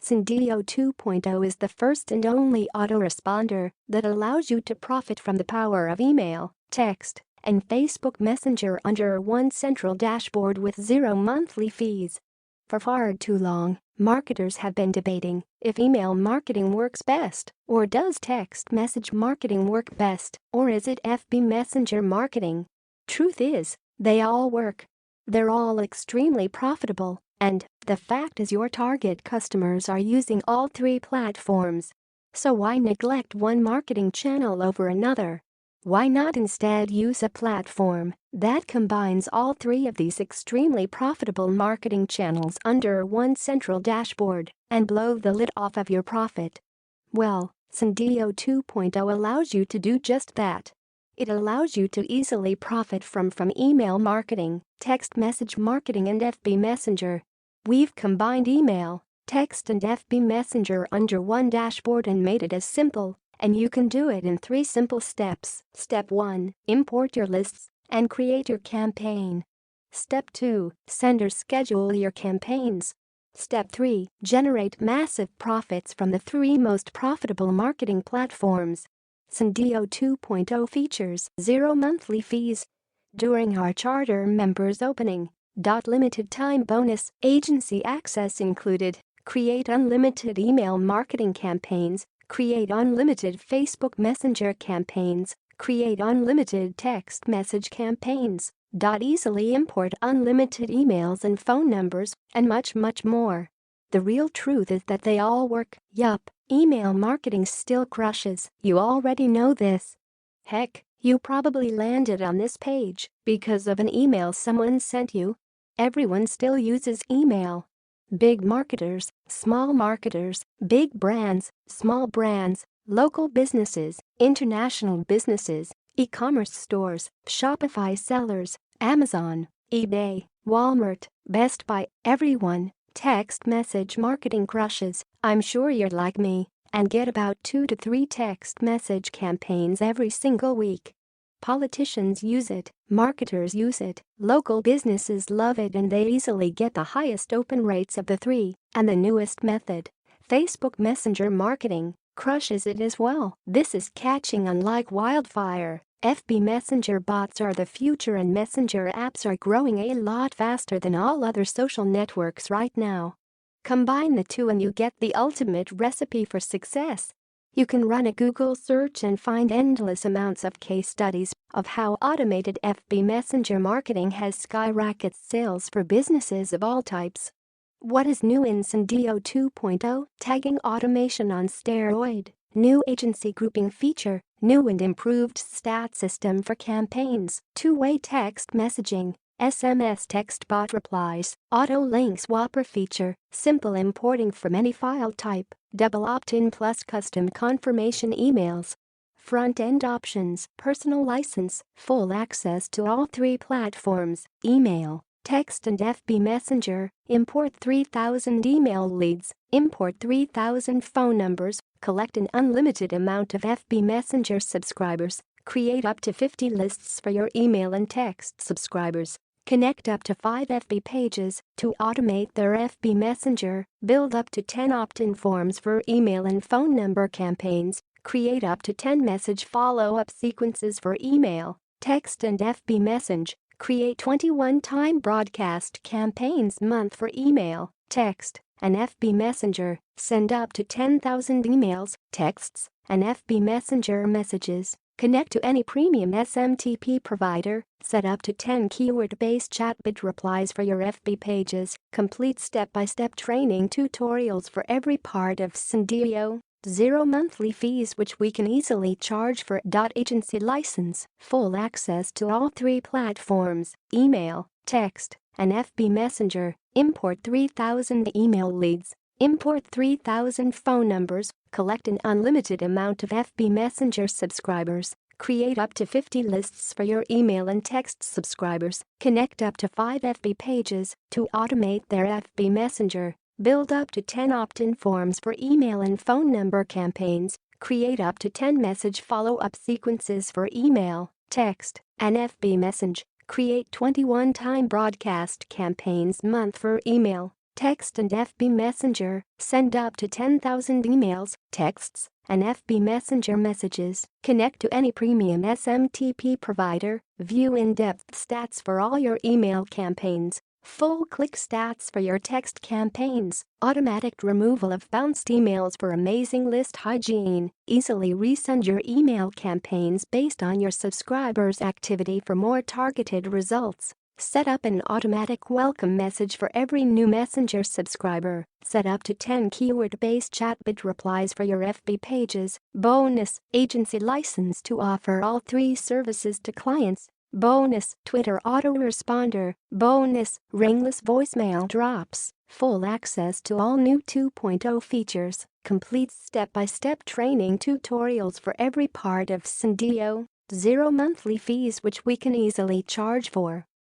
Sendiio 2.0 is the first and only autoresponder that allows you to profit from the power of email, text, and Facebook Messenger under one central dashboard with zero monthly fees. For far too long, marketers have been debating if email marketing works best, or does text message marketing work best, or is it FB Messenger marketing? Truth is, they all work. They're all extremely profitable, and the fact is your target customers are using all three platforms. So why neglect one marketing channel over another? Why not instead use a platform that combines all three of these extremely profitable marketing channels under one central dashboard and blow the lid off of your profit? Well, Sendiio 2.0 allows you to do just that. It allows you to easily profit from email marketing, text message marketing, and FB Messenger. We've combined email, text, and FB Messenger under one dashboard and made it as simple, and you can do it in 3 simple steps. Step 1. Import your lists and create your campaign. Step 2. Send or schedule your campaigns. Step 3. Generate massive profits from the 3 most profitable marketing platforms. Sendiio 2.0 features 0 monthly fees. During our charter members opening, limited time bonus, agency access included, create unlimited email marketing campaigns, create unlimited Facebook Messenger campaigns, create unlimited text message campaigns, easily import unlimited emails and phone numbers, and much more. The real truth is that they all work. Yup, email marketing still crushes. You already know this. Heck, you probably landed on this page because of an email someone sent you. Everyone still uses email. Big marketers, small marketers, big brands, small brands, local businesses, international businesses, e-commerce stores, Shopify sellers, Amazon, eBay, Walmart, Best Buy, everyone. Text message marketing crushes. I'm sure you're like me and get about 2 to 3 text message campaigns every single week. Politicians use it, marketers use it, local businesses love it, and they easily get the highest open rates of the 3. And the newest method, Facebook Messenger marketing, crushes it as well. This is catching on like wildfire. FB Messenger bots are the future, and Messenger apps are growing a lot faster than all other social networks right now. Combine the 2 and you get the ultimate recipe for success. You can run a Google search and find endless amounts of case studies of how automated FB Messenger marketing has skyrocketed sales for businesses of all types. What is new in Sendiio 2.0? Tagging automation on steroid, new agency grouping feature, new and improved stat system for campaigns, two-way text messaging, SMS text bot replies, auto link swapper feature, simple importing from any file type, double opt-in plus custom confirmation emails. Front-end options, personal license, full access to all 3 platforms, email, text, and FB Messenger. Import 3,000 email leads, import 3,000 phone numbers, collect an unlimited amount of FB Messenger subscribers, create up to 50 lists for your email and text subscribers, connect up to 5 FB pages to automate their FB Messenger, build up to 10 opt-in forms for email and phone number campaigns, create up to 10 message follow-up sequences for email, text, and FB Message. Create 21-time broadcast campaigns month for email, text, and FB Messenger. Send up to 10,000 emails, texts, and FB Messenger messages. Connect to any premium SMTP provider. Set up to 10 keyword-based chatbot replies for your FB pages. Complete step-by-step training tutorials for every part of Sendiio. 0 monthly fees, which we can easily charge for. Agency license, full access to all 3 platforms, email, text, and FB Messenger. Import 3,000 email leads, import 3,000 phone numbers, collect an unlimited amount of FB Messenger subscribers, create up to 50 lists for your email and text subscribers, connect up to 5 FB pages to automate their FB Messenger. Build up to 10 opt-in forms for email and phone number campaigns, create up to 10 message follow-up sequences for email, text, and FB Message, create 21-time broadcast campaigns month for email, text and FB Messenger. Send up to 10,000 emails, texts, and FB Messenger messages. Connect to any premium SMTP provider. View in-depth stats for all your email campaigns. Full click stats for your text campaigns. Automatic removal of bounced emails for amazing list hygiene. Easily resend your email campaigns based on your subscribers' activity for more targeted results. Set up an automatic welcome message for every new Messenger subscriber. Set up to 10 keyword-based chatbot replies for your FB pages. Bonus, agency license to offer all 3 services to clients. Bonus, Twitter autoresponder. Bonus, ringless voicemail drops. Full access to all new 2.0 features. Complete step-by-step training tutorials for every part of Sendiio. 0 monthly fees which we can easily charge for.